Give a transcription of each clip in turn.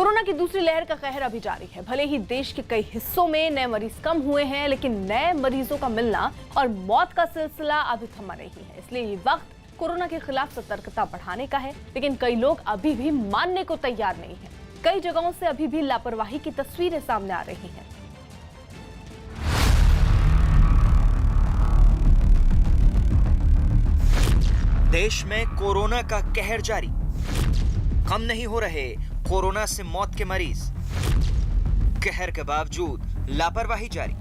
Corona की दूसरी लहर का कहर अभी जारी है। भले ही देश के कई हिस्सों में नए मरीज कम हुए हैं, लेकिन नए मरीजों का मिलना और मौत का सिलसिला अभी थमा नहीं है। इसलिए ये वक्त कोरोना के खिलाफ सतर्कता बढ़ाने का है, लेकिन कई लोग अभी भी मानने को तैयार नहीं है। कई जगहों से अभी भी लापरवाही की तस्वीरें सामने आ रही हैं। देश में कोरोना का कहर जारी, कम नहीं हो रहे कोरोना से मौत के मरीज। कहर के बावजूद लापरवाही जारी।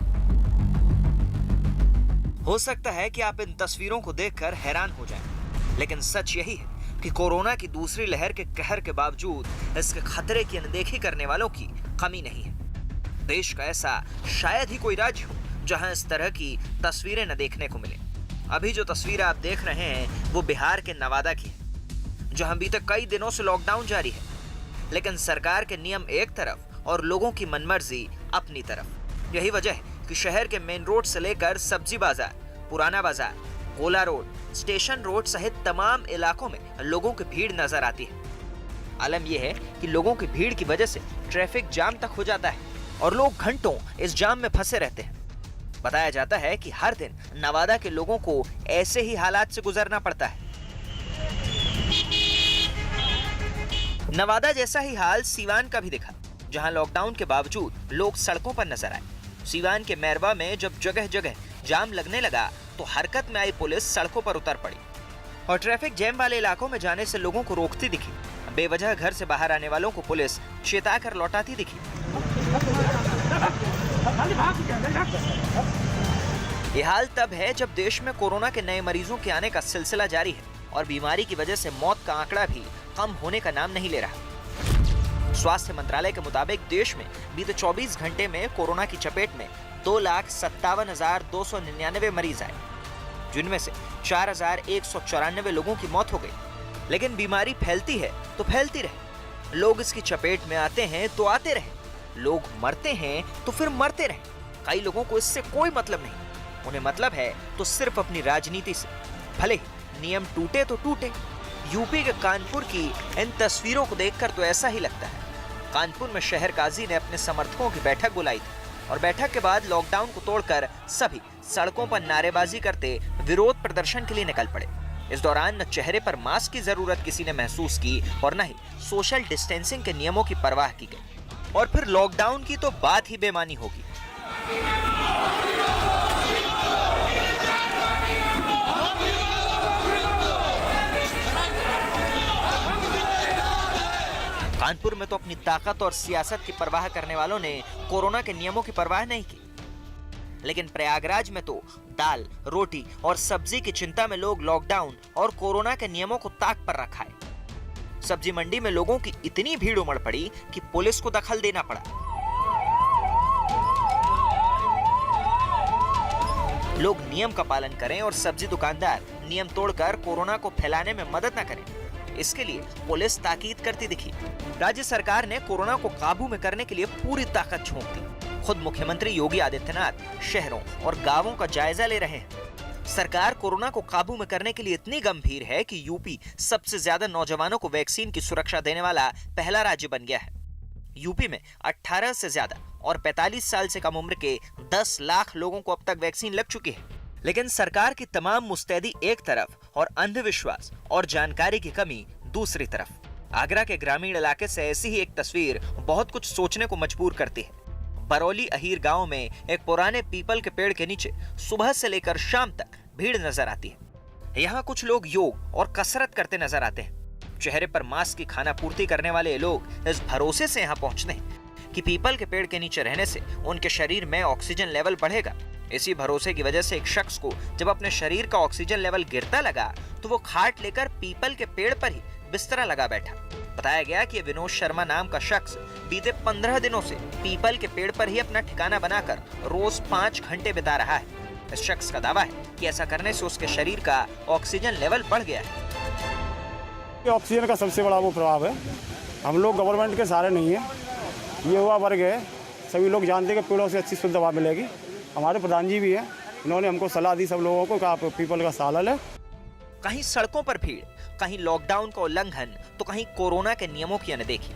हो सकता है कि आप इन तस्वीरों को देखकर हैरान हो जाएं, लेकिन सच यही है कि कोरोना की दूसरी लहर के कहर के बावजूद इसके खतरे की अनदेखी करने वालों की कमी नहीं है। देश का ऐसा शायद ही कोई राज्य हो जहां इस तरह की तस्वीरें न देखने को मिले। अभी जो तस्वीर आप देख रहे हैं वो बिहार के नवादा की है, जहां बीते कई दिनों से लॉकडाउन जारी है, लेकिन सरकार के नियम एक तरफ और लोगों की मनमर्जी अपनी तरफ। यही वजह है कि शहर के मेन रोड से लेकर सब्जी बाजार, पुराना बाजार, गोला रोड, स्टेशन रोड सहित तमाम इलाकों में लोगों की भीड़ नजर आती है। आलम यह है कि लोगों की भीड़ की वजह से ट्रैफिक जाम तक हो जाता है और लोग घंटों इस जाम में फंसे रहते हैं। बताया जाता है कि हर दिन नवादा के लोगों को ऐसे ही हालात से गुजरना पड़ता है। नवादा जैसा ही हाल सीवान का भी दिखा, जहां लॉकडाउन के बावजूद लोग सड़कों पर नजर आए। सीवान के मैरवा में जब जगह जगह जाम लगने लगा तो हरकत में आई पुलिस सड़कों पर उतर पड़ी और ट्रैफिक जैम वाले इलाकों में जाने से लोगों को रोकती दिखी। बेवजह घर से बाहर आने वालों को पुलिस चेताकर लौटाती दिखी। ये हाल तब है जब देश में कोरोना के नए मरीजों के आने का सिलसिला जारी है और बीमारी की वजह से मौत का आंकड़ा भी कम होने का नाम नहीं ले रहा। स्वास्थ्य मंत्रालय के मुताबिक देश में बीते 24 घंटे में कोरोना की चपेट में 2,57,299 मरीज आए, जिनमें से 4,194 लोगों की मौत हो गई। लेकिन बीमारी फैलती है तो फैलती रहे, लोग इसकी चपेट में आते हैं तो आते रहे, लोग मरते हैं तो फिर मरते रहे। कई लोगों को इससे कोई मतलब नहीं, उन्हें मतलब है तो सिर्फ अपनी राजनीति से। भले नियम टूटे तो टूटे। यूपी के कानपुर की इन तस्वीरों को देखकर तो ऐसा ही लगता है। कानपुर में शहर काजी ने अपने समर्थकों की बैठक बुलाई थी और बैठक के बाद लॉकडाउन को तोड़कर सभी सड़कों पर नारेबाजी करते विरोध प्रदर्शन के लिए निकल पड़े। इस दौरान न चेहरे पर मास्क की जरूरत किसी ने महसूस की और न ही सोशल डिस्टेंसिंग के नियमों की परवाह की गई। और फिर लॉकडाउन की तो बात ही बेमानी होगी। कानपुर में तो अपनी ताकत और सियासत की परवाह करने वालों ने कोरोना के नियमों की परवाह नहीं की, लेकिन प्रयागराज में तो दाल, रोटी और सब्जी की चिंता में लोग लॉकडाउन और कोरोना के नियमों को ताक पर रखा है। सब्जी मंडी में लोगों की इतनी भीड़ उमड़ पड़ी कि पुलिस को दखल देना पड़ा। लोग नियम का पालन करें और सब्जी दुकानदार नियम तोड़कर कोरोना को फैलाने में मदद न करें, इसके लिए पुलिस ताकीद करती दिखी। राज्य सरकार ने कोरोना को काबू में करने के लिए पूरी ताकत झोंक दी। खुद मुख्यमंत्री योगी आदित्यनाथ शहरों और गांवों का जायजा ले रहे हैं। सरकार कोरोना को काबू में करने के लिए इतनी गंभीर है कि यूपी सबसे ज्यादा नौजवानों को वैक्सीन की सुरक्षा देने वाला पहला राज्य बन गया है। यूपी में 18 से ज्यादा और 45 साल से कम उम्र के 10 लाख लोगों को अब तक वैक्सीन लग चुकी है। लेकिन सरकार की तमाम मुस्तैदी एक तरफ और अंधविश्वास और जानकारी की कमी दूसरी तरफ। आगरा के ग्रामीण इलाके से ऐसी ही एक तस्वीर बहुत कुछ सोचने को मजबूर करती है। बरौली अहीर गांव में एक पुराने पीपल के पेड़ के नीचे सुबह से लेकर शाम तक भीड़ नजर आती है। यहाँ कुछ लोग योग और कसरत करते नजर आते हैं। चेहरे पर मास्क की खाना पूर्ति करने वाले लोग इस भरोसे से यहाँ पहुँचते हैं कि पीपल के पेड़ के नीचे रहने से उनके शरीर में ऑक्सीजन लेवल बढ़ेगा। इसी भरोसे की वजह से एक शख्स को जब अपने शरीर का ऑक्सीजन लेवल गिरता लगा तो वो खाट लेकर पीपल के पेड़ पर ही बिस्तरा लगा बैठा। बताया गया कि विनोद शर्मा नाम का शख्स बीते 15 दिनों से पीपल के पेड़ पर ही अपना ठिकाना बनाकर रोज 5 घंटे बिता रहा है। इस शख्स का दावा है कि ऐसा करने से उसके शरीर का ऑक्सीजन लेवल बढ़ गया है। ऑक्सीजन का सबसे बड़ा वो प्रभाव है। हम लोग गवर्नमेंट के सहारे नहीं है, ये हुआ वर्ग है। सभी लोग जानते हैं कि पेड़ों से अच्छी शुद्ध हवा मिलेगी। हमारे प्रधान जी भी हैं, इन्होंने हमको सलाह दी सब लोगों को कि आप पीपल का साल है। कहीं सड़कों पर भीड़, कहीं लॉकडाउन का उल्लंघन तो कहीं कोरोना के नियमों की अनदेखी।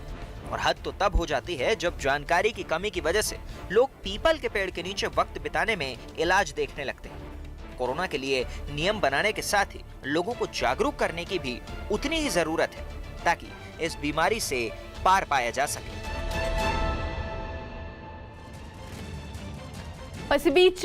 और हद तो तब हो जाती है जब जानकारी की कमी की वजह से लोग पीपल के पेड़ के नीचे वक्त बिताने में इलाज देखने लगते हैं। कोरोना के लिए नियम बनाने के साथ ही लोगों को जागरूक करने की भी उतनी ही जरूरत है ताकि इस बीमारी से पार पाया जा सके। इसी बीच